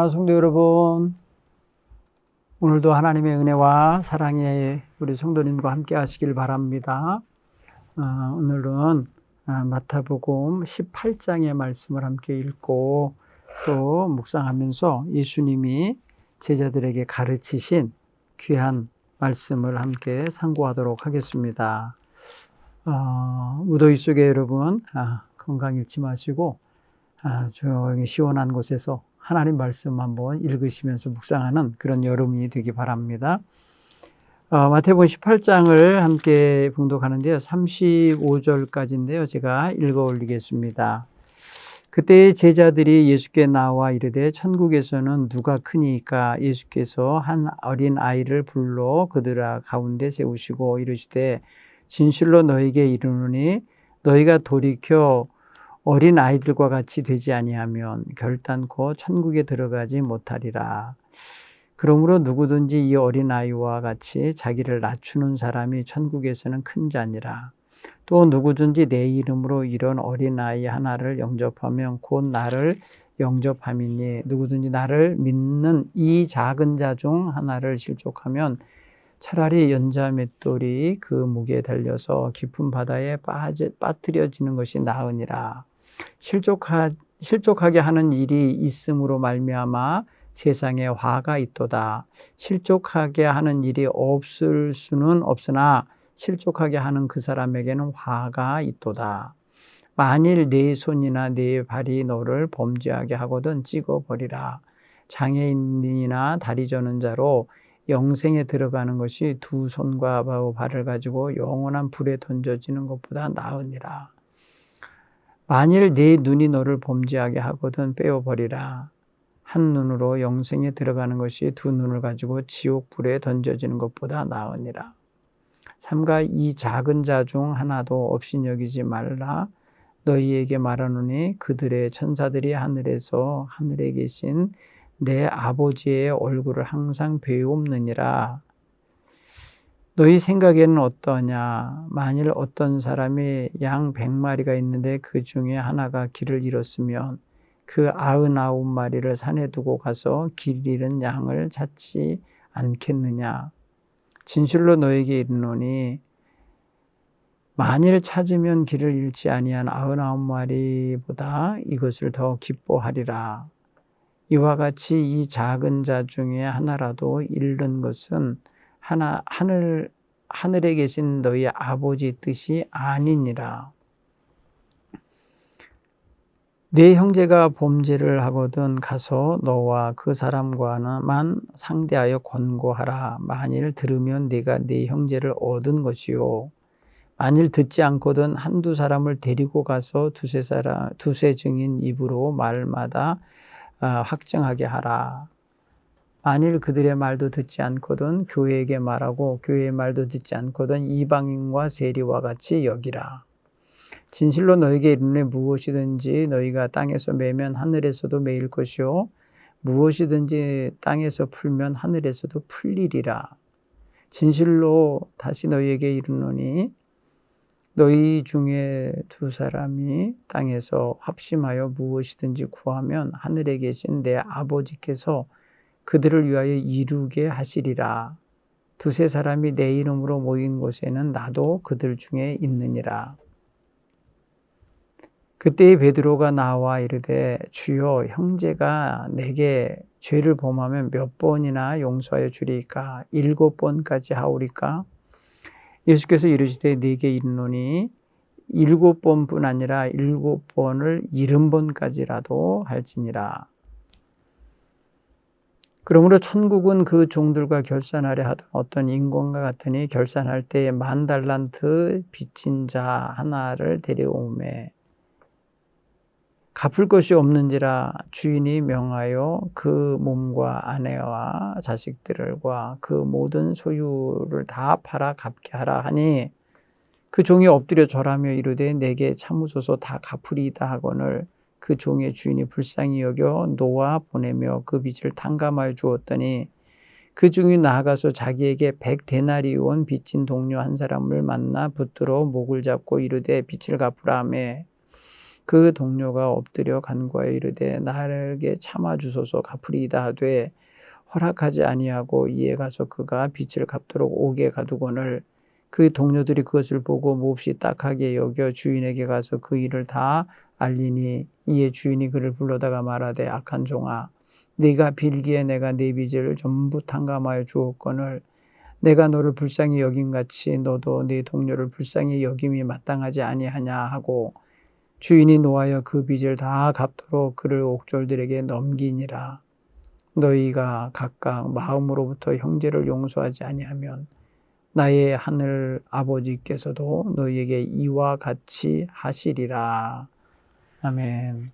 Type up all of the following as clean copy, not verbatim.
할렐루야, 성도 여러분. 오늘도 하나님의 은혜와 사랑에 우리 성도님과 함께 하시길 바랍니다. 오늘은 마태복음 18장의 말씀을 함께 읽고 또 묵상하면서 예수님이 제자들에게 가르치신 귀한 말씀을 함께 상고하도록 하겠습니다. 무더위 속에 여러분 건강 잃지 마시고 조용히 시원한 곳에서 하나님 말씀 한번 읽으시면서 묵상하는 그런 여름이 되기 바랍니다. 마태복음 18장을 함께 봉독하는데요. 35절까지인데요. 제가 읽어 올리겠습니다. 그때 제자들이 예수께 나와 이르되 천국에서는 누가 크니까? 예수께서 한 어린 아이를 불러 그들 가운데 세우시고 이르시되 진실로 너희에게 이르노니 너희가 돌이켜 어린 아이들과 같이 되지 아니하면 결단코 천국에 들어가지 못하리라. 그러므로 누구든지 이 어린 아이와 같이 자기를 낮추는 사람이 천국에서는 큰 자니라. 또 누구든지 내 이름으로 이런 어린 아이 하나를 영접하면 곧 나를 영접함이니 누구든지 나를 믿는 이 작은 자 중 하나를 실족하면 차라리 연자 맷돌이 그 목에 달려서 깊은 바다에 빠뜨려지는 것이 나으니라. 실족하게 하는 일이 있음으로 말미암아 세상에 화가 있도다. 실족하게 하는 일이 없을 수는 없으나 실족하게 하는 그 사람에게는 화가 있도다. 만일 네 손이나 네 발이 너를 범죄하게 하거든 찍어버리라. 장애인이나 다리 저는 자로 영생에 들어가는 것이 두 손과 발을 가지고 영원한 불에 던져지는 것보다 나으니라. 만일 네 눈이 너를 범죄하게 하거든 빼어버리라. 한 눈으로 영생에 들어가는 것이 두 눈을 가지고 지옥 불에 던져지는 것보다 나으니라. 삼가 이 작은 자 중 하나도 없이 여기지 말라. 너희에게 말하노니 그들의 천사들이 하늘에 계신 내 아버지의 얼굴을 항상 배옵느니라. 너희 생각에는 어떠냐? 만일 어떤 사람이 양 100마리가 있는데 그 중에 하나가 길을 잃었으면 그 99마리를 산에 두고 가서 길 잃은 양을 찾지 않겠느냐? 진실로 너에게 이르노니 만일 찾으면 길을 잃지 아니한 99마리보다 이것을 더 기뻐하리라. 이와 같이 이 작은 자 중에 하나라도 잃는 것은 하늘에 계신 너희 아버지 뜻이 아니니라. 네 형제가 범죄를 하거든 가서 너와 그 사람과만 상대하여 권고하라. 만일 들으면 네가 네 형제를 얻은 것이요. 만일 듣지 않거든 한두 사람을 데리고 가서 두세 증인 입으로 말마다 확정하게 하라. 만일 그들의 말도 듣지 않거든 교회에게 말하고 교회의 말도 듣지 않거든 이방인과 세리와 같이 여기라. 진실로 너에게 이르노니 무엇이든지 너희가 땅에서 매면 하늘에서도 매일 것이요 무엇이든지 땅에서 풀면 하늘에서도 풀리리라. 진실로 다시 너희에게 이르노니 너희 중에 두 사람이 땅에서 합심하여 무엇이든지 구하면 하늘에 계신 내 아버지께서 그들을 위하여 이루게 하시리라. 두세 사람이 내 이름으로 모인 곳에는 나도 그들 중에 있느니라. 그때 베드로가 나와 이르되 주여 형제가 내게 죄를 범하면 몇 번이나 용서하여 주리까? 7번까지 하오리까? 예수께서 이르시되 네게 이르노니 7번뿐 아니라 7번을 70번까지라도 할지니라. 그러므로 천국은 그 종들과 결산하려 하던 어떤 인권과 같으니 결산할 때에 10,000달란트 빚진 자 하나를 데려오매 갚을 것이 없는지라 주인이 명하여 그 몸과 아내와 자식들과 그 모든 소유를 다 팔아 갚게 하라 하니 그 종이 엎드려 절하며 이르되 내게 참으소서 다 갚으리이다 하거늘 그 종의 주인이 불쌍히 여겨 놓아 보내며 그 빚을 탕감하여 주었더니 그 종이 나아가서 자기에게 100데나리온 빚진 동료 한 사람을 만나 붙들어 목을 잡고 이르되 빚을 갚으라 하매 그 동료가 엎드려 간구하여 이르되 나에게 참아 주소서 갚으리이다 하되 허락하지 아니하고 이에 가서 그가 빚을 갚도록 옥에 가두거늘 그 동료들이 그것을 보고 몹시 딱하게 여겨 주인에게 가서 그 일을 다 알리니 이에 주인이 그를 불러다가 말하되 악한 종아 네가 빌기에 내가 네 빚을 전부 탕감하여 주었거늘 내가 너를 불쌍히 여김같이 너도 네 동료를 불쌍히 여김이 마땅하지 아니하냐 하고 주인이 노하여 그 빚을 다 갚도록 그를 옥졸들에게 넘기니라. 너희가 각각 마음으로부터 형제를 용서하지 아니하면 나의 하늘 아버지께서도 너희에게 이와 같이 하시리라. 아멘.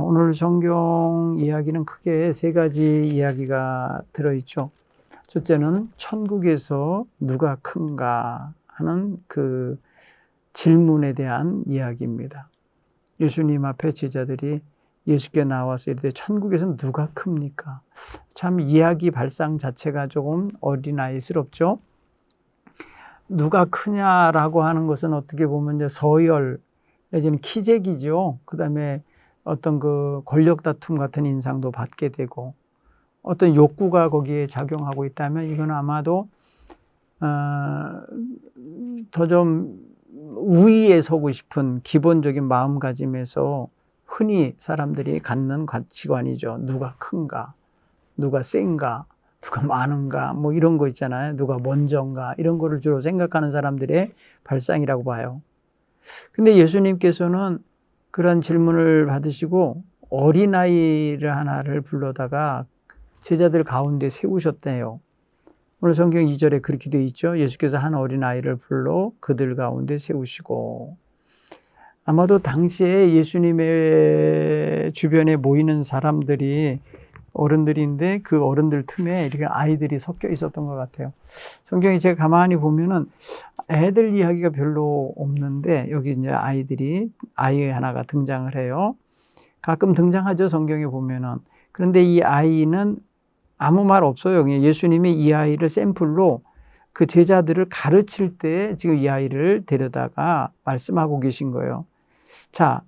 오늘 성경 이야기는 크게 세 가지 이야기가 들어있죠. 첫째는 천국에서 누가 큰가 하는 그 질문에 대한 이야기입니다. 예수님 앞에 제자들이 예수께 나와서 이르되 천국에서는 누가 큽니까? 참 이야기 발상 자체가 조금 어린아이스럽죠. 누가 크냐라고 하는 것은 어떻게 보면 이제 서열 내지는 키재기죠. 그 다음에 어떤 그 권력 다툼 같은 인상도 받게 되고 어떤 욕구가 거기에 작용하고 있다면 이건 아마도 더 좀 우위에 서고 싶은 기본적인 마음가짐에서 흔히 사람들이 갖는 가치관이죠. 누가 큰가, 누가 센가, 누가 많은가, 뭐 이런 거 있잖아요. 누가 먼저인가, 이런 거를 주로 생각하는 사람들의 발상이라고 봐요. 근데 예수님께서는 그런 질문을 받으시고 어린아이를 하나를 불러다가 제자들 가운데 세우셨대요. 오늘 성경 2절에 그렇게 되어 있죠. 예수께서 한 어린아이를 불러 그들 가운데 세우시고, 아마도 당시에 예수님의 주변에 모이는 사람들이 어른들인데 그 어른들 틈에 이렇게 아이들이 섞여 있었던 것 같아요. 성경에 제가 가만히 보면은 애들 이야기가 별로 없는데 여기 이제 아이 하나가 등장을 해요. 가끔 등장하죠, 성경에 보면은. 그런데 이 아이는 아무 말 없어요. 예수님이 이 아이를 샘플로 그 제자들을 가르칠 때 지금 이 아이를 데려다가 말씀하고 계신 거예요. 자,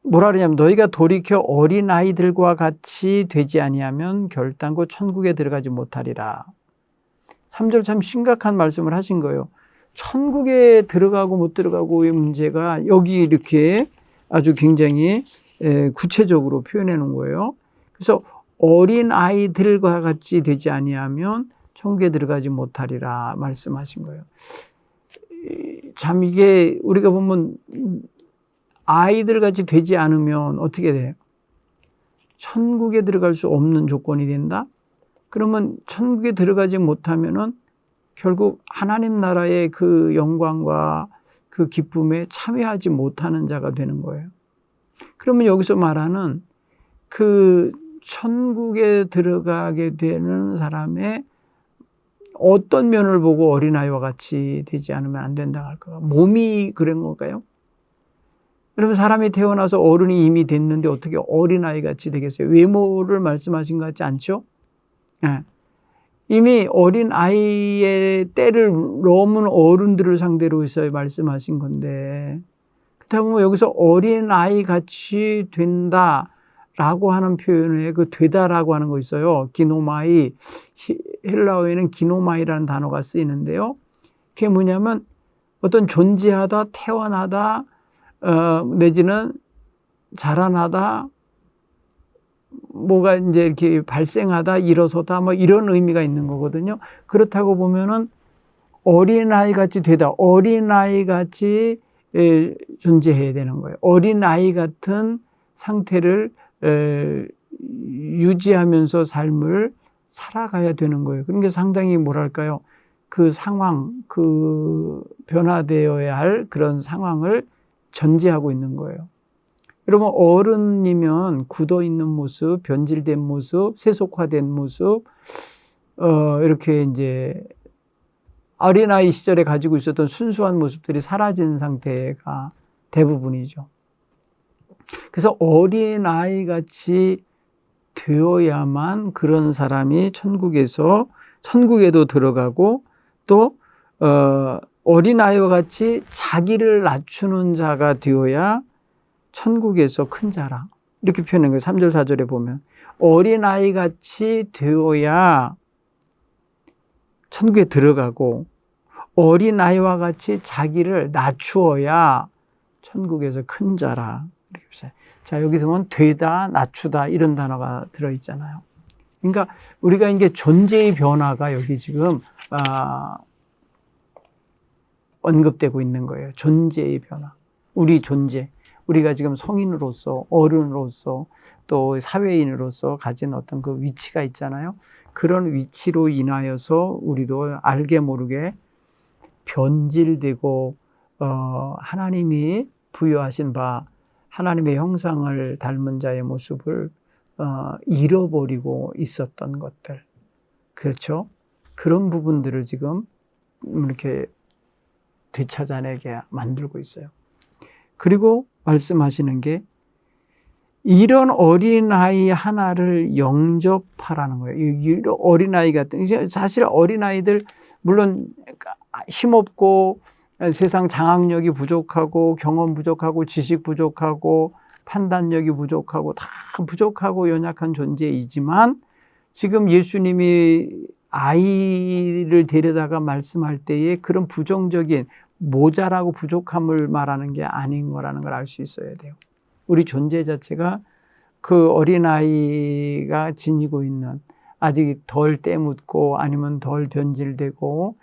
뭐라 그러냐면 너희가 돌이켜 어린아이들과 같이 되지 아니하면 결단코 천국에 들어가지 못하리라. 3절 참 심각한 말씀을 하신 거예요. 천국에 들어가고 못 들어가고의 문제가 여기 이렇게 아주 굉장히 구체적으로 표현해 놓은 거예요. 그래서 어린아이들과 같이 되지 아니하면 천국에 들어가지 못하리라 말씀하신 거예요. 참 이게 우리가 보면 아이들 같이 되지 않으면 어떻게 돼요? 천국에 들어갈 수 없는 조건이 된다? 그러면 천국에 들어가지 못하면은 결국 하나님 나라의 그 영광과 그 기쁨에 참여하지 못하는 자가 되는 거예요. 그러면 여기서 말하는 그 천국에 들어가게 되는 사람의 어떤 면을 보고 어린아이와 같이 되지 않으면 안 된다고 할까요? 몸이 그런 걸까요? 여러분, 사람이 태어나서 어른이 이미 됐는데 어떻게 어린아이 같이 되겠어요? 외모를 말씀하신 것 같지 않죠? 네. 이미 어린아이의 때를 넘은 어른들을 상대로 해서 말씀하신 건데, 그렇다 보면 여기서 어린아이 같이 된다라고 하는 표현에 그 되다라고 하는 거 있어요. 기노마이, 헬라어에는 기노마이라는 단어가 쓰이는데요. 그게 뭐냐면 어떤 존재하다, 태어나다, 내지는 자라나다, 뭐가 이제 이렇게 발생하다, 일어서다, 뭐 이런 의미가 있는 거거든요. 그렇다고 보면은 어린아이 같이 되다, 어린아이 같이 존재해야 되는 거예요. 어린아이 같은 상태를 유지하면서 삶을 살아가야 되는 거예요. 그런 게 상당히 뭐랄까요? 그 상황, 그 변화되어야 할 그런 상황을 전제하고 있는 거예요. 여러분, 어른이면 굳어있는 모습, 변질된 모습, 세속화된 모습, 이렇게 이제 어린아이 시절에 가지고 있었던 순수한 모습들이 사라진 상태가 대부분이죠. 그래서 어린아이 같이 되어야만 그런 사람이 천국에도 들어가고 또, 어린아이와 같이 자기를 낮추는 자가 되어야 천국에서 큰 자라. 이렇게 표현한 거예요. 3절 4절에 보면 어린아이 같이 되어야 천국에 들어가고 어린아이와 같이 자기를 낮추어야 천국에서 큰 자라. 이렇게 보세요. 자, 여기서 보면 되다, 낮추다 이런 단어가 들어있잖아요. 그러니까 우리가 이게 존재의 변화가 여기 지금 언급되고 있는 거예요. 존재의 변화. 우리 존재. 우리가 지금 성인으로서, 어른으로서, 또 사회인으로서 가진 어떤 그 위치가 있잖아요. 그런 위치로 인하여서 우리도 알게 모르게 변질되고, 하나님이 부여하신 바, 하나님의 형상을 닮은 자의 모습을, 잃어버리고 있었던 것들. 그렇죠? 그런 부분들을 지금 이렇게 되찾아내게 만들고 있어요. 그리고 말씀하시는 게 이런 어린아이 하나를 영접하라는 거예요. 이런 어린아이 같은, 사실 어린아이들 물론 힘없고 세상 장악력이 부족하고 경험 부족하고 지식 부족하고 판단력이 부족하고 다 부족하고 연약한 존재이지만 지금 예수님이 아이를 데려다가 말씀할 때에 그런 부정적인 모자라고 부족함을 말하는 게 아닌 거라는 걸 알 수 있어야 돼요. 우리 존재 자체가 그 어린아이가 지니고 있는 아직 덜 때묻고 아니면 덜 변질되고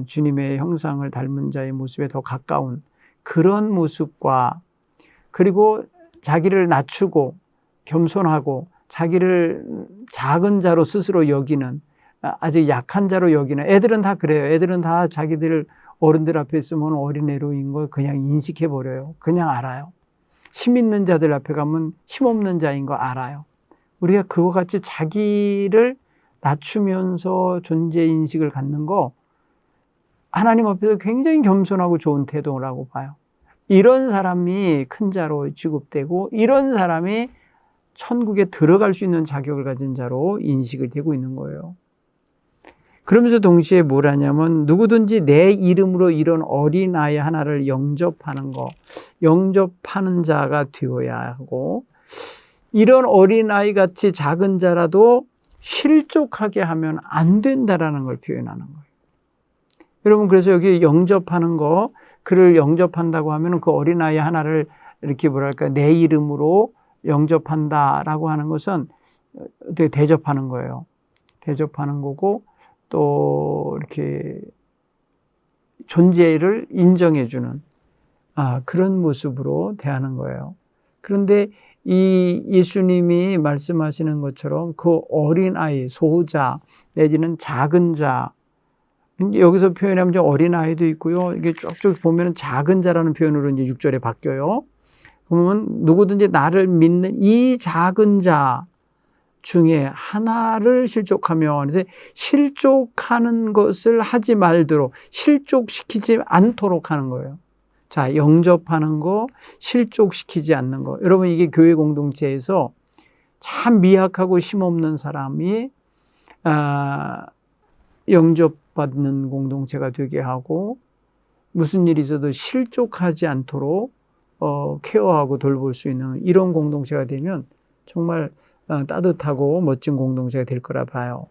주님의 형상을 닮은 자의 모습에 더 가까운 그런 모습과 그리고 자기를 낮추고 겸손하고 자기를 작은 자로 스스로 여기는 아직 약한 자로 여기는 애들은 다 그래요. 애들은 다 자기들 어른들 앞에 있으면 어린애로인 거 그냥 인식해버려요. 그냥 알아요. 힘 있는 자들 앞에 가면 힘없는 자인 거 알아요. 우리가 그와 같이 자기를 낮추면서 존재 인식을 갖는 거 하나님 앞에서 굉장히 겸손하고 좋은 태도라고 봐요. 이런 사람이 큰 자로 취급되고 이런 사람이 천국에 들어갈 수 있는 자격을 가진 자로 인식이 되고 있는 거예요. 그러면서 동시에 뭘 하냐면 누구든지 내 이름으로 이런 어린아이 하나를 영접하는 거, 영접하는 자가 되어야 하고 이런 어린아이 같이 작은 자라도 실족하게 하면 안 된다라는 걸 표현하는 거예요. 여러분 그래서 여기 영접하는 거, 그를 영접한다고 하면 그 어린아이 하나를 이렇게 뭐랄까 내 이름으로 영접한다라고 하는 것은 되게 대접하는 거예요. 대접하는 거고 또 이렇게 존재를 인정해주는 그런 모습으로 대하는 거예요. 그런데 이 예수님이 말씀하시는 것처럼 그 어린아이, 소자 내지는 작은 자, 여기서 표현하면 어린아이도 있고요. 이게 쭉쭉 보면 작은 자라는 표현으로 이제 6절에 바뀌어요. 그러면 누구든지 나를 믿는 이 작은 자 중에 하나를 실족하며, 그래서 실족하는 것을 하지 말도록, 실족시키지 않도록 하는 거예요. 자, 영접하는 거, 실족시키지 않는 거. 여러분, 이게 교회 공동체에서 참 미약하고 힘없는 사람이 영접받는 공동체가 되게 하고, 무슨 일이 있어도 실족하지 않도록 케어하고 돌볼 수 있는 이런 공동체가 되면 정말 따뜻하고 멋진 공동체가 될 거라 봐요.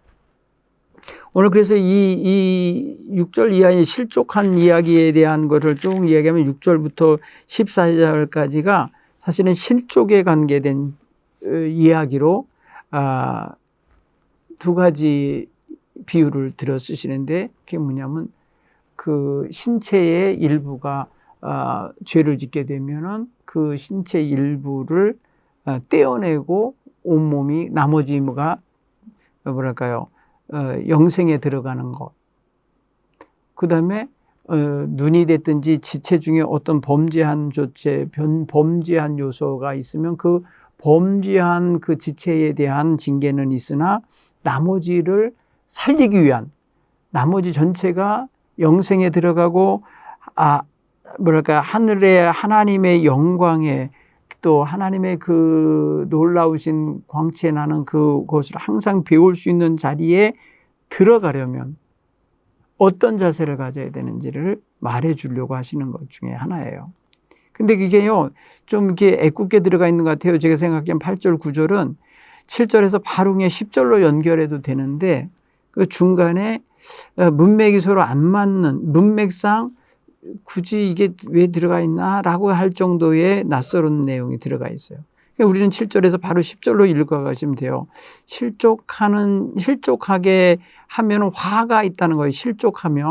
오늘 그래서 이 6절 이하의 실족한 이야기에 대한 것을 쭉 이야기하면 6절부터 14절까지가 사실은 실족에 관계된 이야기로 두 가지 비유를 들어 쓰시는데 그게 뭐냐면 그 신체의 일부가 죄를 짓게 되면은 그 신체 일부를 떼어내고 온몸이 나머지가 뭐랄까요? 영생에 들어가는 것. 그 다음에 눈이 됐든지 지체 중에 어떤 범죄한 요소가 있으면 그 범죄한 그 지체에 대한 징계는 있으나 나머지를 살리기 위한 나머지 전체가 영생에 들어가고 뭐랄까 하늘의 하나님의 영광에 또 하나님의 그 놀라우신 광채 나는 그것을 항상 배울 수 있는 자리에 들어가려면 어떤 자세를 가져야 되는지를 말해 주려고 하시는 것 중에 하나예요. 근데 그게요, 좀 이렇게 애꿎게 들어가 있는 것 같아요. 제가 생각하기엔 8절, 9절은 7절에서 바로 그냥 10절로 연결해도 되는데 그 중간에 문맥이 서로 안 맞는, 문맥상 굳이 이게 왜 들어가 있나라고 할 정도의 낯설은 내용이 들어가 있어요. 그러니까 우리는 7절에서 바로 10절로 읽어가시면 돼요. 실족하게 하면 화가 있다는 거예요. 실족하게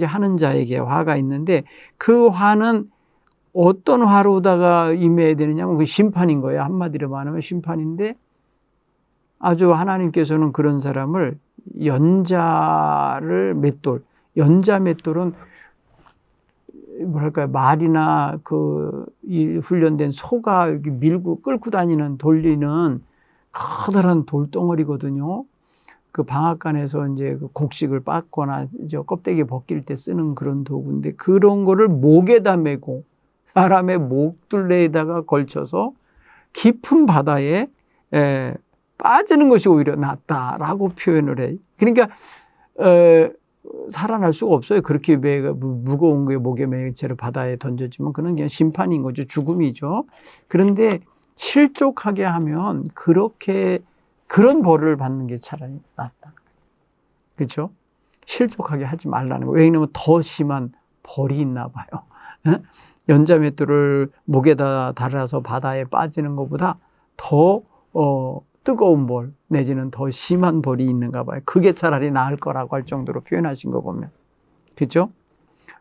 하는 자에게 화가 있는데 그 화는 어떤 화로다가 임해야 되느냐면 그 심판인 거예요. 한마디로 말하면 심판인데 아주 하나님께서는 그런 사람을 연자를 맷돌, 연자 맷돌은 뭐랄까요, 말이나 이 훈련된 소가 밀고 끌고 다니는 돌리는 커다란 돌덩어리거든요. 그 방앗간에서 이제 그 곡식을 빻거나 이제 껍데기 벗길 때 쓰는 그런 도구인데 그런 거를 목에다 메고 사람의 목둘레에다가 걸쳐서 깊은 바다에 빠지는 것이 오히려 낫다라고 표현을 해. 그러니까 살아날 수가 없어요. 그렇게 무거운 게 목에 매인 채로 바다에 던져지면 그건 그냥 심판인 거죠. 죽음이죠. 그런데 실족하게 하면 그런 벌을 받는 게 차라리 낫다. 그렇죠? 실족하게 하지 말라는 거예요. 왜냐하면 더 심한 벌이 있나 봐요. 연자맷돌을 목에다 달아서 바다에 빠지는 것보다 더 뜨거운 벌 내지는 더 심한 벌이 있는가 봐요. 그게 차라리 나을 거라고 할 정도로 표현하신 거 보면. 그렇죠?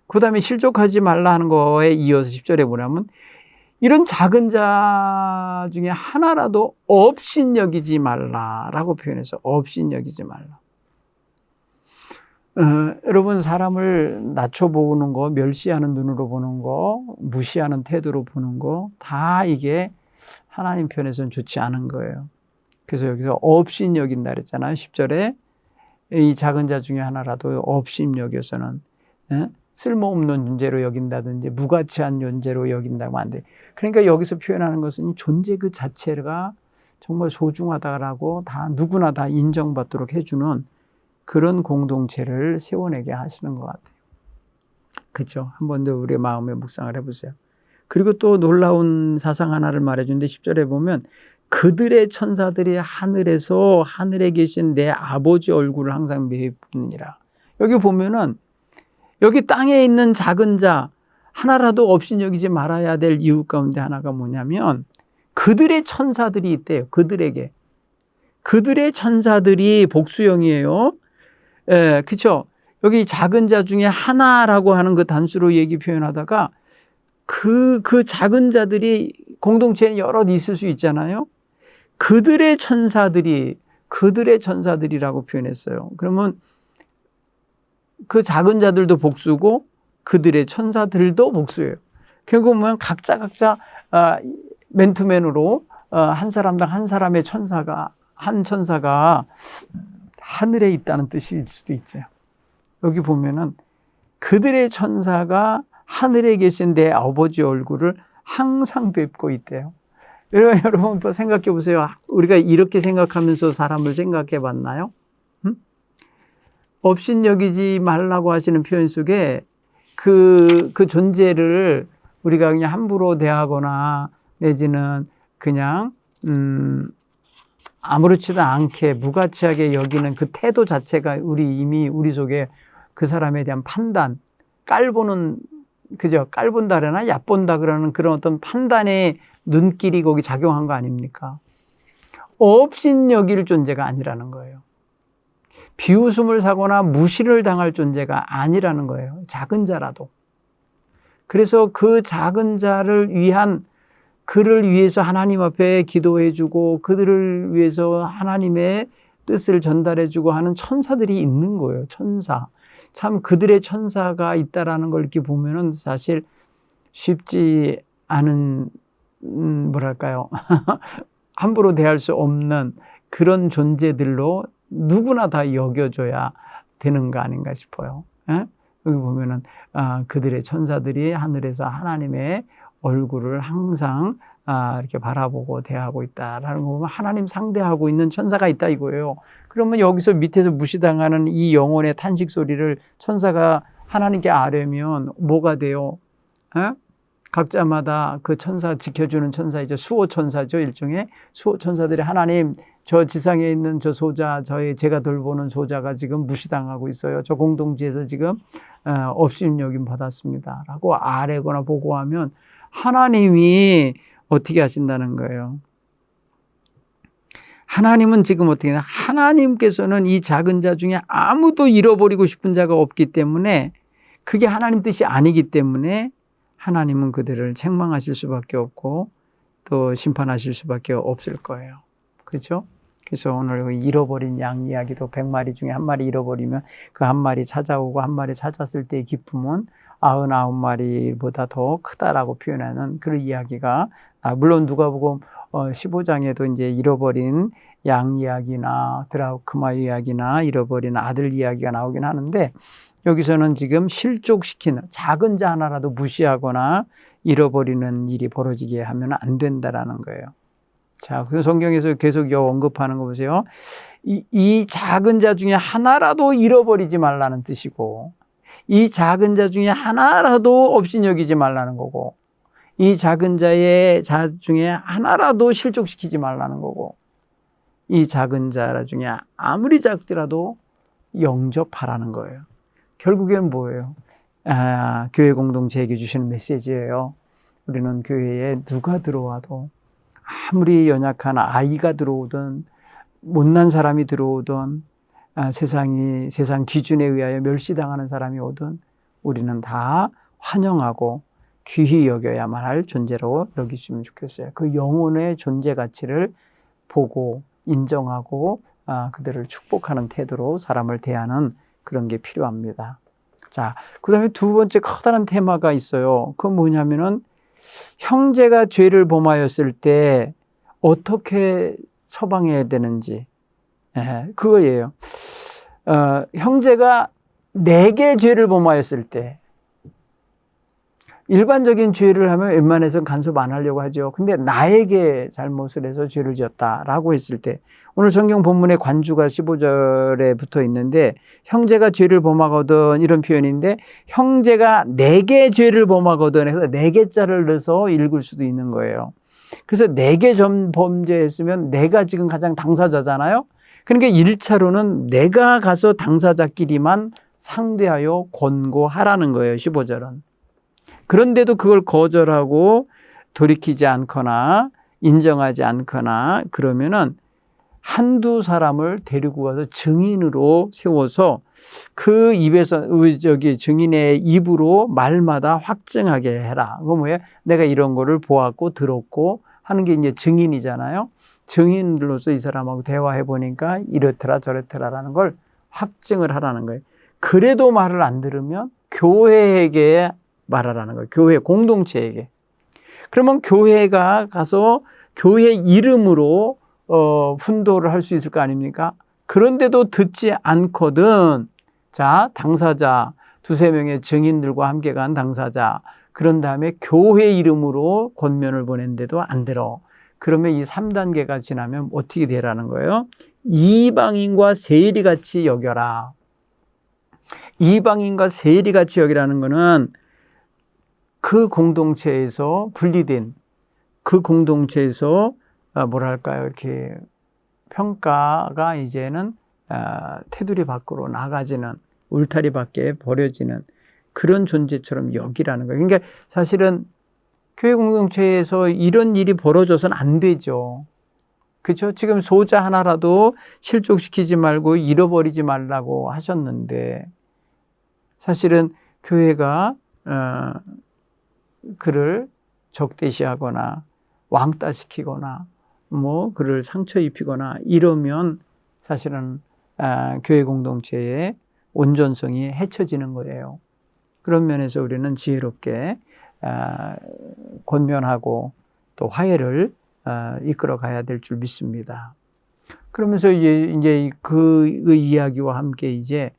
그 다음에 실족하지 말라 하는 거에 이어서 10절에 보면 이런 작은 자 중에 하나라도 업신여기지 말라라고 표현해서 업신여기지 말라. 여러분 사람을 낮춰보는 거, 멸시하는 눈으로 보는 거, 무시하는 태도로 보는 거 다 이게 하나님 편에서는 좋지 않은 거예요. 그래서 여기서 업신여긴다 그랬잖아요. 10절에 이 작은 자 중에 하나라도 업신여겨서는 쓸모없는 존재로 여긴다든지 무가치한 존재로 여긴다고 안 돼. 그러니까 여기서 표현하는 것은 존재 그 자체가 정말 소중하다라고 다 누구나 다 인정받도록 해주는 그런 공동체를 세워내게 하시는 것 같아요. 그렇죠? 한 번 더 우리의 마음에 묵상을 해보세요. 그리고 또 놀라운 사상 하나를 말해주는데 10절에 보면 그들의 천사들이 하늘에 계신 내 아버지 얼굴을 항상 매입느니라. 여기 보면은 여기 땅에 있는 작은 자 하나라도 업신여기지 말아야 될 이유 가운데 하나가 뭐냐면 그들의 천사들이 있대요. 그들의 천사들이 복수형이에요. 그렇죠? 여기 작은 자 중에 하나라고 하는 그 단수로 얘기 표현하다가 그 작은 자들이 공동체에 여럿 있을 수 있잖아요. 그들의 천사들이라고 표현했어요. 그러면 그 작은 자들도 복수고 그들의 천사들도 복수예요. 결국 보면 각자 맨투맨으로 한 사람당 한 사람의 천사가 하늘에 있다는 뜻일 수도 있죠. 여기 보면은 그들의 천사가 하늘에 계신 내 아버지 얼굴을 항상 뵙고 있대요. 여러분 생각해 보세요. 우리가 이렇게 생각하면서 사람을 생각해 봤나요? 업신여기지 말라고 하시는 표현 속에 그 존재를 우리가 그냥 함부로 대하거나 내지는 그냥 아무렇지도 않게 무가치하게 여기는 그 태도 자체가 이미 우리 속에 그 사람에 대한 판단, 깔본다 그러나 얕본다 그러는 그런 어떤 판단의 눈길이 거기 작용한 거 아닙니까? 업신여길 존재가 아니라는 거예요. 비웃음을 사거나 무시를 당할 존재가 아니라는 거예요. 작은 자라도. 그래서 그 작은 자를 그를 위해서 하나님 앞에 기도해주고 그들을 위해서 하나님의 뜻을 전달해주고 하는 천사들이 있는 거예요. 천사. 참 그들의 천사가 있다라는 걸 이렇게 보면은 사실 쉽지 않은 뭐랄까요? 함부로 대할 수 없는 그런 존재들로 누구나 다 여겨줘야 되는 거 아닌가 싶어요. 예? 여기 보면은 그들의 천사들이 하늘에서 하나님의 얼굴을 항상 이렇게 바라보고 대하고 있다라는 거 보면 하나님 상대하고 있는 천사가 있다 이거예요. 그러면 여기서 밑에서 무시당하는 이 영혼의 탄식 소리를 천사가 하나님께 아뢰면 뭐가 돼요? 에? 각자마다 그 천사 지켜주는 천사이죠. 수호 천사죠. 일종의 수호 천사들이 하나님 저 지상에 있는 저 소자, 제가 돌보는 소자가 지금 무시당하고 있어요. 저 공동체에서 지금 업신여김 받았습니다. 라고 아뢰거나 보고하면 하나님이 어떻게 하신다는 거예요. 하나님은 지금 어떻게 하냐. 하나님께서는 이 작은 자 중에 아무도 잃어버리고 싶은 자가 없기 때문에 그게 하나님 뜻이 아니기 때문에 하나님은 그들을 책망하실 수밖에 없고 또 심판하실 수밖에 없을 거예요. 그렇죠? 그래서 오늘 잃어버린 양 이야기도 100마리 중에 한 마리 잃어버리면 그 한 마리 찾아오고 한 마리 찾았을 때의 기쁨은 99마리보다 더 크다라고 표현하는 그런 이야기가 물론 누가복음 15장에도 이제 잃어버린 양 이야기나 드라크마 이야기나 잃어버린 아들 이야기가 나오긴 하는데 여기서는 지금 실족시키는 작은 자 하나라도 무시하거나 잃어버리는 일이 벌어지게 하면 안 된다라는 거예요. 자, 그 성경에서 계속 언급하는 거 보세요. 이 작은 자 중에 하나라도 잃어버리지 말라는 뜻이고 이 작은 자 중에 하나라도 업신여기지 말라는 거고 이 작은 자 중에 하나라도 실족시키지 말라는 거고 이 작은 자 중에 아무리 작더라도 영접하라는 거예요. 결국엔 뭐예요? 교회 공동체에게 주시는 메시지예요. 우리는 교회에 누가 들어와도 아무리 연약한 아이가 들어오든 못난 사람이 들어오든 세상 기준에 의하여 멸시당하는 사람이 오든 우리는 다 환영하고 귀히 여겨야만 할 존재로 여기시면 좋겠어요. 그 영혼의 존재 가치를 보고 인정하고 그들을 축복하는 태도로 사람을 대하는 그런 게 필요합니다. 자, 그 다음에 두 번째 커다란 테마가 있어요. 그건 뭐냐면은 형제가 죄를 범하였을 때 어떻게 처방해야 되는지, 그거예요. 형제가 내게 죄를 범하였을 때, 일반적인 죄를 하면 웬만해서는 간섭 안 하려고 하죠. 근데 나에게 잘못을 해서 죄를 지었다라고 했을 때, 오늘 성경 본문의 관주가 15절에 붙어 있는데 형제가 죄를 범하거든 이런 표현인데 형제가 내게 죄를 범하거든 해서 내게 자를 넣어서 읽을 수도 있는 거예요. 그래서 내게 범죄했으면 내가 지금 가장 당사자잖아요. 그러니까 1차로는 내가 가서 당사자끼리만 상대하여 권고하라는 거예요. 15절은. 그런데도 그걸 거절하고 돌이키지 않거나 인정하지 않거나 그러면은 한두 사람을 데리고 가서 증인으로 세워서 그 입에서 증인의 입으로 말마다 확증하게 해라. 그거 뭐예요? 내가 이런 거를 보았고 들었고 하는 게 이제 증인이잖아요. 증인으로서 이 사람하고 대화해 보니까 이렇더라 저렇더라라는 걸 확증을 하라는 거예요. 그래도 말을 안 들으면 교회에게 말하라는 거예요. 교회 공동체에게. 그러면 교회가 가서 교회 이름으로 훈도를 할 수 있을 거 아닙니까? 그런데도 듣지 않거든. 자, 당사자, 두세 명의 증인들과 함께 간 당사자. 그런 다음에 교회 이름으로 권면을 보낸데도 안 들어. 그러면 이 3단계가 지나면 어떻게 되라는 거예요? 이방인과 세리같이 여겨라. 이방인과 세리같이 여기라는 거는 그 공동체에서 분리된 그 공동체에서 뭐랄까요, 이렇게 평가가 이제는 테두리 밖으로 나가지는 울타리 밖에 버려지는 그런 존재처럼 여기라는 거예요. 그러니까 사실은 교회 공동체에서 이런 일이 벌어져서는 안 되죠. 그렇죠? 지금 소자 하나라도 실족시키지 말고 잃어버리지 말라고 하셨는데 사실은 교회가 그를 적대시하거나 왕따시키거나 그를 상처 입히거나 이러면 사실은 교회 공동체의 온전성이 해쳐지는 거예요. 그런 면에서 우리는 지혜롭게 권면하고 또 화해를 이끌어 가야 될 줄 믿습니다. 그러면서 이제 그 이야기와 함께 이제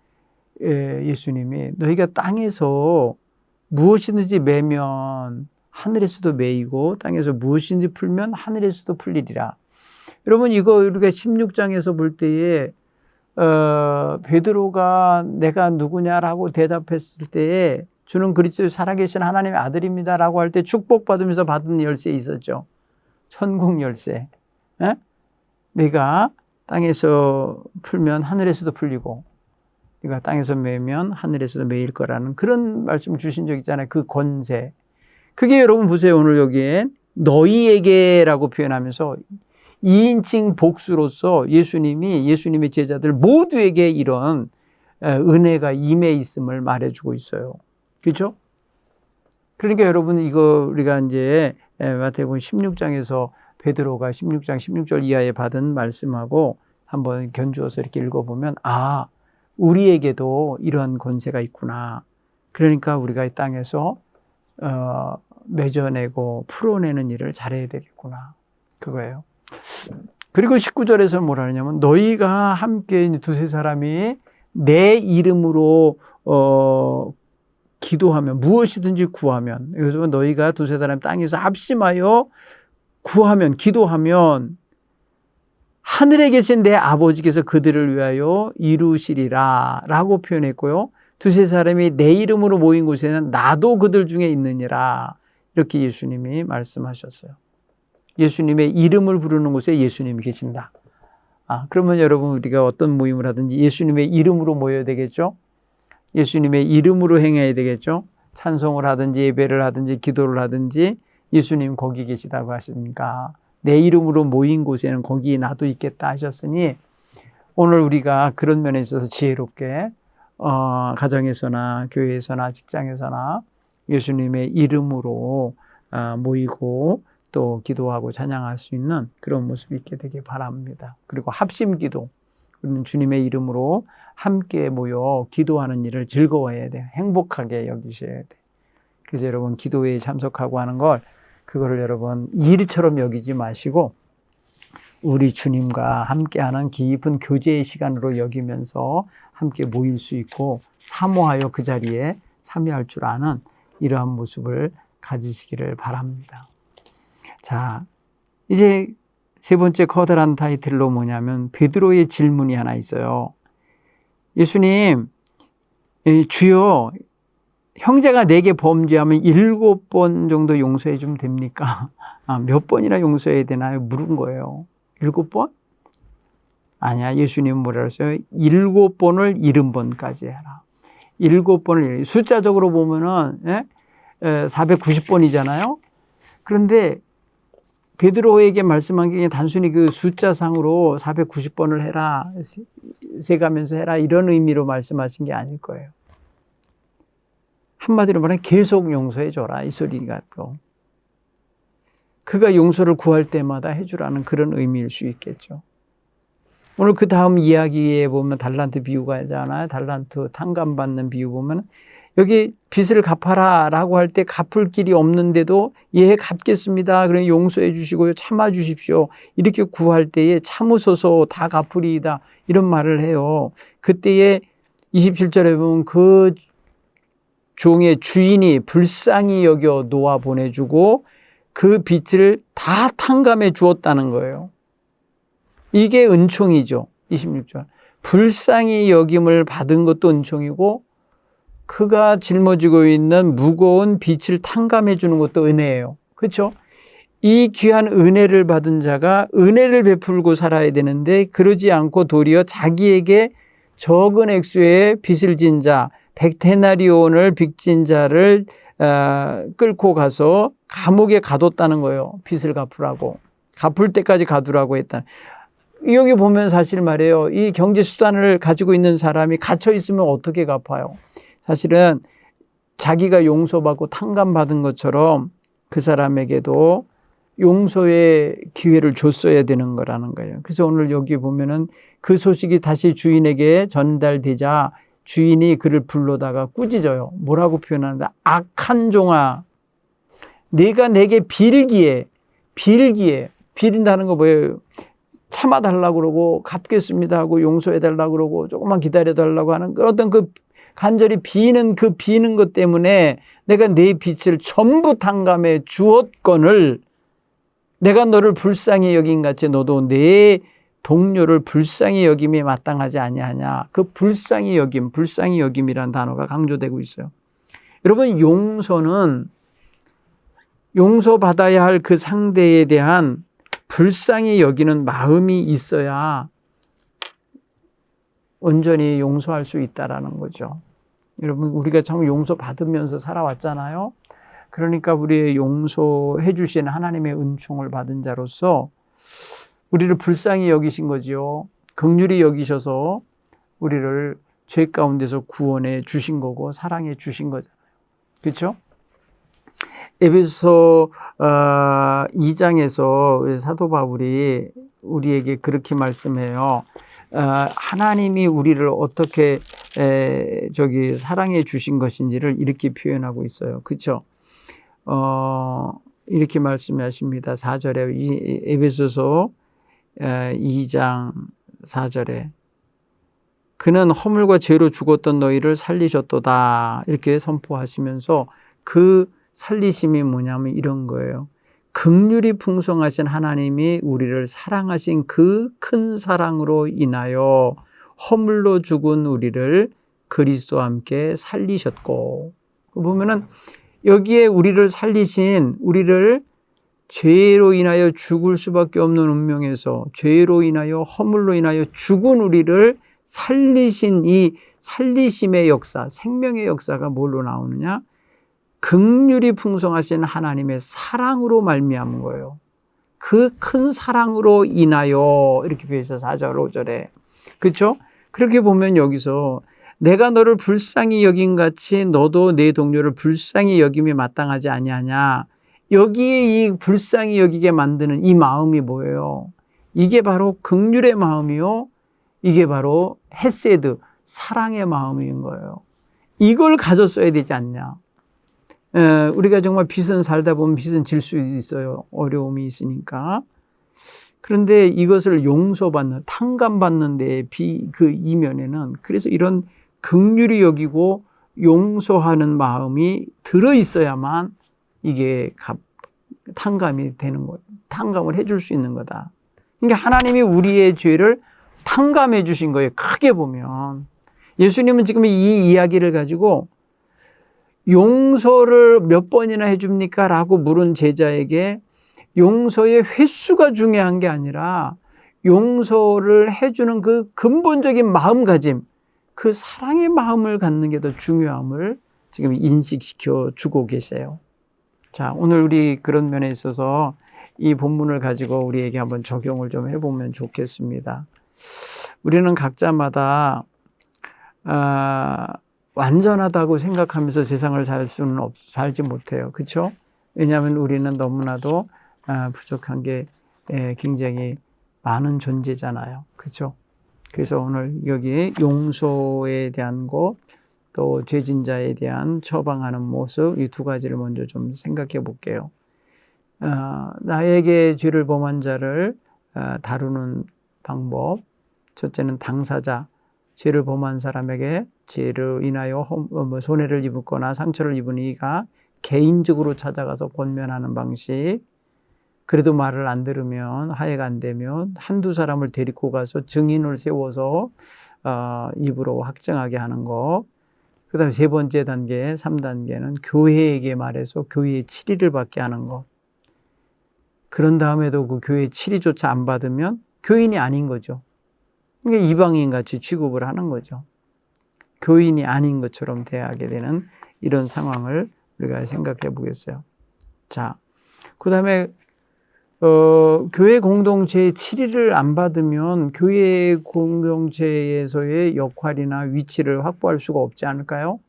예수님이 너희가 땅에서 무엇이든지 매면 하늘에서도 매이고 땅에서 무엇인지 풀면 하늘에서도 풀리리라. 여러분 이거 우리가 16장에서 볼 때에 베드로가 내가 누구냐라고 대답했을 때에 주는 그리스도 살아계신 하나님의 아들입니다라고 할 때 축복받으면서 받은 열쇠 있었죠. 천국 열쇠. 에? 내가 땅에서 풀면 하늘에서도 풀리고 네가 땅에서 매면 하늘에서도 매일 거라는 그런 말씀 주신 적 있잖아요. 그 권세. 그게 여러분 보세요. 오늘 여기에 너희에게라고 표현하면서 2인칭 복수로서 예수님이 예수님의 제자들 모두에게 이런 은혜가 임해 있음을 말해주고 있어요. 그렇죠? 그러니까 여러분 이거 우리가 이제 마태복음 16장에서 베드로가 16장 16절 이하에 받은 말씀하고 한번 견주어서 이렇게 읽어보면 아, 우리에게도 이런 권세가 있구나. 그러니까 우리가 이 땅에서 맺어내고 풀어내는 일을 잘해야 되겠구나. 그거예요. 그리고 19절에서 뭐라 하냐면 너희가 함께 두세 사람이 내 이름으로 기도하면 무엇이든지 구하면 여기서 너희가 두세 사람 땅에서 합심하여 구하면 기도하면 하늘에 계신 내 아버지께서 그들을 위하여 이루시리라 라고 표현했고요. 두세 사람이 내 이름으로 모인 곳에는 나도 그들 중에 있느니라 이렇게 예수님이 말씀하셨어요. 예수님의 이름을 부르는 곳에 예수님이 계신다. 그러면 여러분 우리가 어떤 모임을 하든지 예수님의 이름으로 모여야 되겠죠. 예수님의 이름으로 행해야 되겠죠. 찬송을 하든지 예배를 하든지 기도를 하든지 예수님 거기 계시다고 하시니까 내 이름으로 모인 곳에는 거기 나도 있겠다 하셨으니 오늘 우리가 그런 면에 있어서 지혜롭게 가정에서나 교회에서나 직장에서나 예수님의 이름으로 모이고 또 기도하고 찬양할 수 있는 그런 모습이 있게 되길 바랍니다. 그리고 합심기도 우리는 주님의 이름으로 함께 모여 기도하는 일을 즐거워해야 돼요. 행복하게 여기셔야 돼요. 그래서 여러분 기도회에 참석하고 하는 걸 그거를 여러분 일처럼 여기지 마시고 우리 주님과 함께하는 깊은 교제의 시간으로 여기면서 함께 모일 수 있고 사모하여 그 자리에 참여할 줄 아는 이러한 모습을 가지시기를 바랍니다. 자, 이제 세 번째 커다란 타이틀로 뭐냐면 베드로의 질문이 하나 있어요. 예수님, 주여 형제가 내게 범죄하면 7번 정도 용서해 주면 됩니까? 몇 번이나 용서해야 되나요? 물은 거예요. 7번? 아니야. 예수님은 뭐라 그랬어요? 7번을 70번까지 해라. 7번을 숫자적으로 보면은 490번이잖아요. 그런데 베드로에게 말씀한 게 단순히 그 숫자상으로 490번을 해라, 세가면서 해라 이런 의미로 말씀하신 게 아닐 거예요. 한마디로 말하면 계속 용서해 줘라 이 소리 같고 그가 용서를 구할 때마다 해주라는 그런 의미일 수 있겠죠. 오늘 그 다음 이야기에 보면 달란트 비유가 있잖아요. 달란트 탕감받는 비유 보면 여기 빚을 갚아라 라고 할 때 갚을 길이 없는데도 예 갚겠습니다. 그럼 용서해 주시고요. 참아 주십시오. 이렇게 구할 때에 참으소서 다 갚으리이다 이런 말을 해요. 그때에 27절에 보면 그 종의 주인이 불쌍히 여겨 놓아 보내주고 그 빚을 다 탕감해 주었다는 거예요. 이게 은총이죠. 26절. 불쌍히 여김을 받은 것도 은총이고 그가 짊어지고 있는 무거운 빚을 탕감해 주는 것도 은혜예요. 그렇죠? 이 귀한 은혜를 받은 자가 은혜를 베풀고 살아야 되는데 그러지 않고 도리어 자기에게 적은 액수의 빚을 진 자, 100데나리온을 빚진 자를 끌고 가서 감옥에 가뒀다는 거예요. 빚을 갚으라고. 갚을 때까지 가두라고 했다. 여기 보면 사실 말이에요. 이 경제 수단을 가지고 있는 사람이 갇혀 있으면 어떻게 갚아요? 사실은 자기가 용서받고 탕감받은 것처럼 그 사람에게도 용서의 기회를 줬어야 되는 거라는 거예요. 그래서 오늘 여기 보면은 그 소식이 다시 주인에게 전달되자 주인이 그를 불러다가 꾸짖어요. 뭐라고 표현하는데 악한 종아 내가 내게 빌기에 빌린다는 거 뭐예요? 참아달라고 그러고 갚겠습니다 하고 용서해달라고 그러고 조금만 기다려달라고 하는 어떤 그 간절히 비는 것 때문에 내가 내 빚을 전부 탕감해 주었거늘 내가 너를 불쌍히 여긴 같이 너도 내 동료를 불쌍히 여김이 마땅하지 아니하냐. 그 불쌍히 여김이라는 단어가 강조되고 있어요. 여러분, 용서는 용서받아야 할 그 상대에 대한 불쌍히 여기는 마음이 있어야 온전히 용서할 수 있다라는 거죠. 여러분, 우리가 참 용서받으면서 살아왔잖아요. 그러니까 우리의 용서해 주신 하나님의 은총을 받은 자로서 우리를 불쌍히 여기신 거죠. 긍휼히 여기셔서 우리를 죄 가운데서 구원해 주신 거고 사랑해 주신 거잖아요. 그렇죠? 에베소 2장에서 사도 바울이 우리에게 그렇게 말씀해요. 하나님이 우리를 어떻게 사랑해 주신 것인지를 이렇게 표현하고 있어요. 그렇죠? 이렇게 말씀하십니다. 4절에 에베소서 2장 4절에 그는 허물과 죄로 죽었던 너희를 살리셨도다 이렇게 선포하시면서 그 살리심이 뭐냐면 이런 거예요. 긍휼이 풍성하신 하나님이 우리를 사랑하신 그 큰 사랑으로 인하여 허물로 죽은 우리를 그리스도와 함께 살리셨고, 보면은 여기에 우리를 살리신, 우리를 죄로 인하여 죽을 수밖에 없는 운명에서 죄로 인하여 허물로 인하여 죽은 우리를 살리신 이 살리심의 역사, 생명의 역사가 뭘로 나오느냐? 긍휼이 풍성하신 하나님의 사랑으로 말미암은 거예요. 그 큰 사랑으로 인하여 이렇게 표현해서 4절 5절에 그렇죠? 그렇게 보면 여기서 내가 너를 불쌍히 여긴 같이 너도 내 동료를 불쌍히 여김이 마땅하지 아니하냐. 여기에 이 불쌍히 여기게 만드는 이 마음이 뭐예요? 이게 바로 긍휼의 마음이요. 이게 바로 헤세드, 사랑의 마음인 거예요. 이걸 가졌어야 되지 않냐. 우리가 정말 빚은 살다 보면 빚은 질 수 있어요. 어려움이 있으니까. 그런데 이것을 용서받는, 탕감받는 데의 그 이면에는 그래서 이런 긍휼히 여기고 용서하는 마음이 들어있어야만 이게 탕감이 되는 거예요. 탕감을 해줄 수 있는 거다. 그러니까 하나님이 우리의 죄를 탕감해 주신 거예요. 크게 보면. 예수님은 지금 이 이야기를 가지고 용서를 몇 번이나 해줍니까? 라고 물은 제자에게 용서의 횟수가 중요한 게 아니라 용서를 해주는 그 근본적인 마음가짐, 그 사랑의 마음을 갖는 게 더 중요함을 지금 인식시켜 주고 계세요. 자, 오늘 우리 그런 면에 있어서 이 본문을 가지고 우리에게 한번 적용을 좀 해보면 좋겠습니다. 우리는 각자마다 완전하다고 생각하면서 세상을 살지 못해요. 그렇죠? 왜냐하면 우리는 너무나도 부족한 게 굉장히 많은 존재잖아요. 그렇죠? 그래서 오늘 여기 용서에 대한 것, 또 죄진 자에 대한 처방하는 모습, 이 두 가지를 먼저 좀 생각해 볼게요. 나에게 죄를 범한 자를 다루는 방법. 첫째는 당사자, 죄를 범한 사람에게 죄로 인하여 손해를 입었거나 상처를 입은 이가 개인적으로 찾아가서 권면하는 방식. 그래도 말을 안 들으면, 화해가 안 되면 한두 사람을 데리고 가서 증인을 세워서 입으로 확정하게 하는 것. 그 다음에 세 번째 단계, 3단계는 교회에게 말해서 교회의 치리를 받게 하는 것. 그런 다음에도 그 교회의 치리조차 안 받으면 교인이 아닌 거죠. 그러니까 이방인 같이 취급을 하는 거죠. 교인이 아닌 것처럼 대하게 되는 이런 상황을 우리가 생각해 보겠어요. 자, 그 다음에 교회 공동체의 치리를 안 받으면 교회 공동체에서의 역할이나 위치를 확보할 수가 없지 않을까요?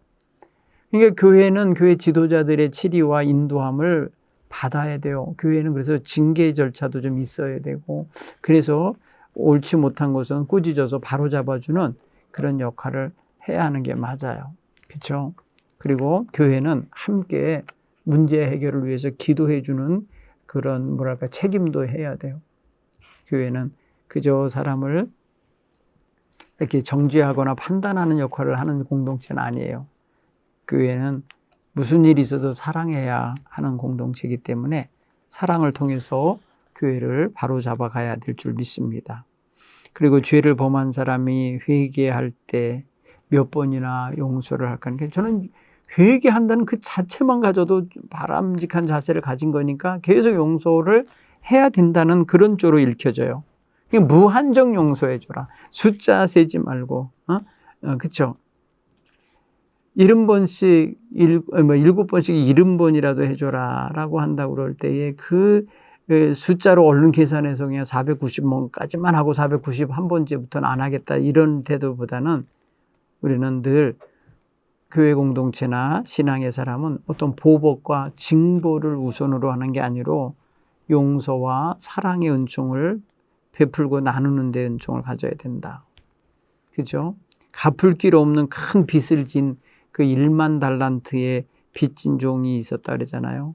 그러니까 교회는 교회 지도자들의 치리와 인도함을 받아야 돼요. 교회는 그래서 징계 절차도 좀 있어야 되고, 그래서 옳지 못한 것은 꾸짖어서 바로잡아주는 그런 역할을 해야 하는 게 맞아요. 그렇죠? 그리고 교회는 함께 문제 해결을 위해서 기도해주는 그런 책임도 해야 돼요. 교회는 그저 사람을 이렇게 정죄하거나 판단하는 역할을 하는 공동체는 아니에요. 교회는 무슨 일이 있어도 사랑해야 하는 공동체이기 때문에 사랑을 통해서 교회를 바로잡아 가야 될 줄 믿습니다. 그리고 죄를 범한 사람이 회개할 때 몇 번이나 용서를 할까? 저는 회개한다는 그 자체만 가져도 바람직한 자세를 가진 거니까 계속 용서를 해야 된다는 그런 쪽으로 읽혀져요. 무한정 용서해줘라. 숫자 세지 말고, 그쵸? 70번씩, 7번씩 70번이라도 해줘라 라고 한다고 그럴 때에 그 숫자로 얼른 계산해서 그냥 490번까지만 하고 491번째부터는 안 하겠다 이런 태도보다는 우리는 늘 교회 공동체나 신앙의 사람은 어떤 보복과 징벌을 우선으로 하는 게 아니라 용서와 사랑의 은총을 베풀고 나누는 데 은총을 가져야 된다. 그죠? 갚을 길 없는 큰 빚을 진 그 1만 달란트의 빚진 종이 있었다 그러잖아요.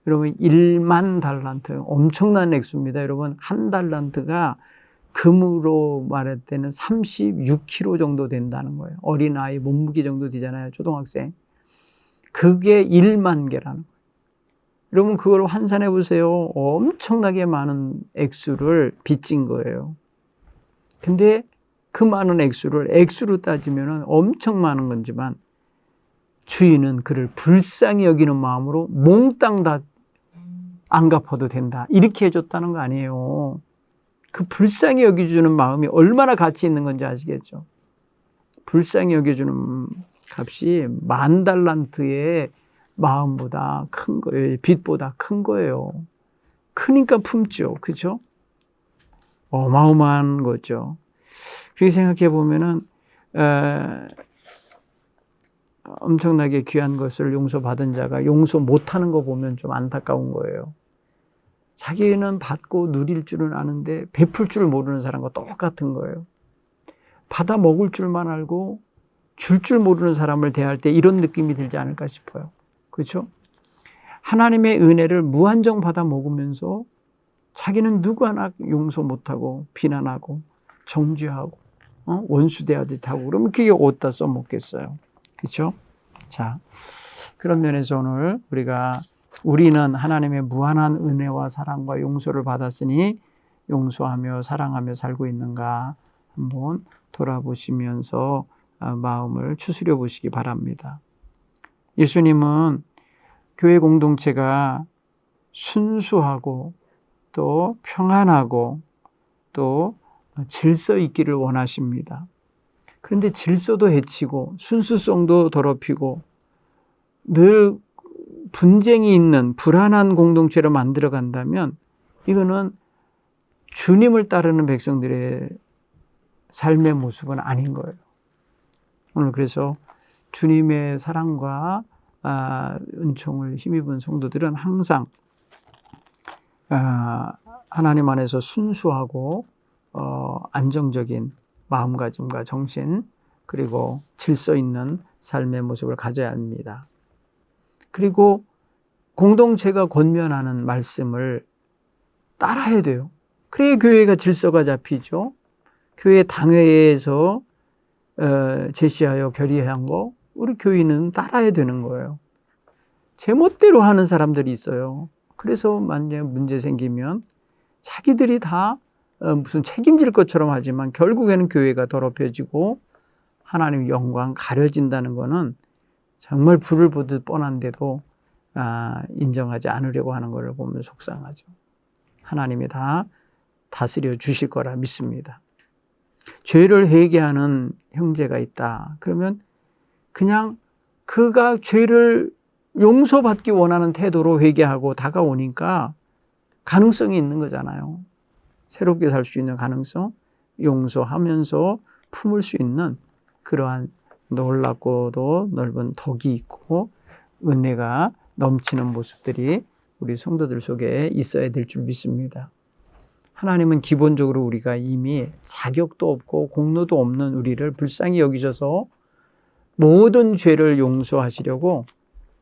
여러분 1만 달란트 엄청난 액수입니다. 여러분 한 달란트가 금으로 말할 때는 36kg 정도 된다는 거예요. 어린아이 몸무게 정도 되잖아요. 초등학생. 그게 1만 개라는 거예요. 여러분 그걸 환산해 보세요. 엄청나게 많은 액수를 빚진 거예요. 근데 그 많은 액수로 따지면 엄청 많은 건지만 주인은 그를 불쌍히 여기는 마음으로 몽땅 다 안 갚아도 된다. 이렇게 해줬다는 거 아니에요. 그 불쌍히 여겨주는 마음이 얼마나 가치 있는 건지 아시겠죠? 불쌍히 여겨주는 값이 10,000달란트의 마음보다 큰 거예요. 빚보다 큰 거예요. 크니까 품죠. 그죠? 어마어마한 거죠. 그렇게 생각해 보면은, 엄청나게 귀한 것을 용서받은 자가 용서 못하는 거 보면 좀 안타까운 거예요. 자기는 받고 누릴 줄은 아는데 베풀 줄 모르는 사람과 똑같은 거예요. 받아 먹을 줄만 알고 줄 줄 모르는 사람을 대할 때 이런 느낌이 들지 않을까 싶어요. 그렇죠? 하나님의 은혜를 무한정 받아 먹으면서 자기는 누구 하나 용서 못하고 비난하고 정죄하고 원수 대하듯 하고 그러면 그게 어디다 써먹겠어요. 그렇죠? 자, 그런 면에서 오늘 우리는 하나님의 무한한 은혜와 사랑과 용서를 받았으니 용서하며 사랑하며 살고 있는가 한번 돌아보시면서 마음을 추스려 보시기 바랍니다. 예수님은 교회 공동체가 순수하고 또 평안하고 또 질서 있기를 원하십니다. 그런데 질서도 해치고 순수성도 더럽히고 늘 분쟁이 있는 불안한 공동체로 만들어 간다면 이거는 주님을 따르는 백성들의 삶의 모습은 아닌 거예요. 오늘 그래서 주님의 사랑과 은총을 힘입은 성도들은 항상 하나님 안에서 순수하고 안정적인 마음가짐과 정신 그리고 질서 있는 삶의 모습을 가져야 합니다. 그리고 공동체가 권면하는 말씀을 따라야 돼요. 그래야 교회가 질서가 잡히죠. 교회 당회에서 제시하여 결의한 거 우리 교인은 따라야 되는 거예요. 제멋대로 하는 사람들이 있어요. 그래서 만약에 문제 생기면 자기들이 다 무슨 책임질 것처럼 하지만 결국에는 교회가 더럽혀지고 하나님의 영광 가려진다는 것은 정말 불을 보듯 뻔한데도 인정하지 않으려고 하는 것을 보면 속상하죠. 하나님이 다 다스려 주실 거라 믿습니다. 죄를 회개하는 형제가 있다. 그러면 그냥 그가 죄를 용서받기 원하는 태도로 회개하고 다가오니까 가능성이 있는 거잖아요. 새롭게 살 수 있는 가능성, 용서하면서 품을 수 있는 그러한 놀랍고도 넓은 덕이 있고 은혜가 넘치는 모습들이 우리 성도들 속에 있어야 될 줄 믿습니다. 하나님은 기본적으로 우리가 이미 자격도 없고 공로도 없는 우리를 불쌍히 여기셔서 모든 죄를 용서하시려고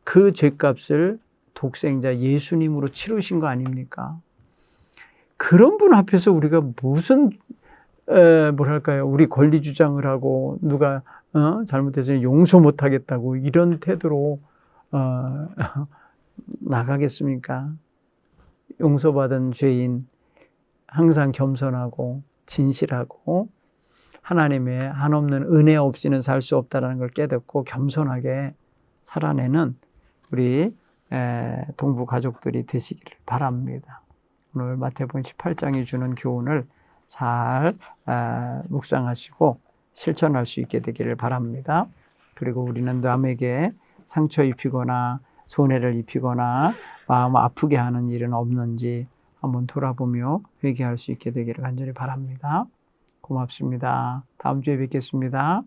그 죄값을 독생자 예수님으로 치르신 거 아닙니까? 그런 분 앞에서 우리가 무슨 우리 권리 주장을 하고 누가 잘못해서 용서 못하겠다고 이런 태도로 나가겠습니까? 용서받은 죄인 항상 겸손하고 진실하고 하나님의 한없는 은혜 없이는 살 수 없다는 걸 깨닫고 겸손하게 살아내는 우리 동부 가족들이 되시기를 바랍니다. 오늘 마태복음 18장이 주는 교훈을 잘 묵상하시고 실천할 수 있게 되기를 바랍니다. 그리고 우리는 남에게 상처 입히거나 손해를 입히거나 마음 아프게 하는 일은 없는지 한번 돌아보며 회개할 수 있게 되기를 간절히 바랍니다. 고맙습니다. 다음 주에 뵙겠습니다.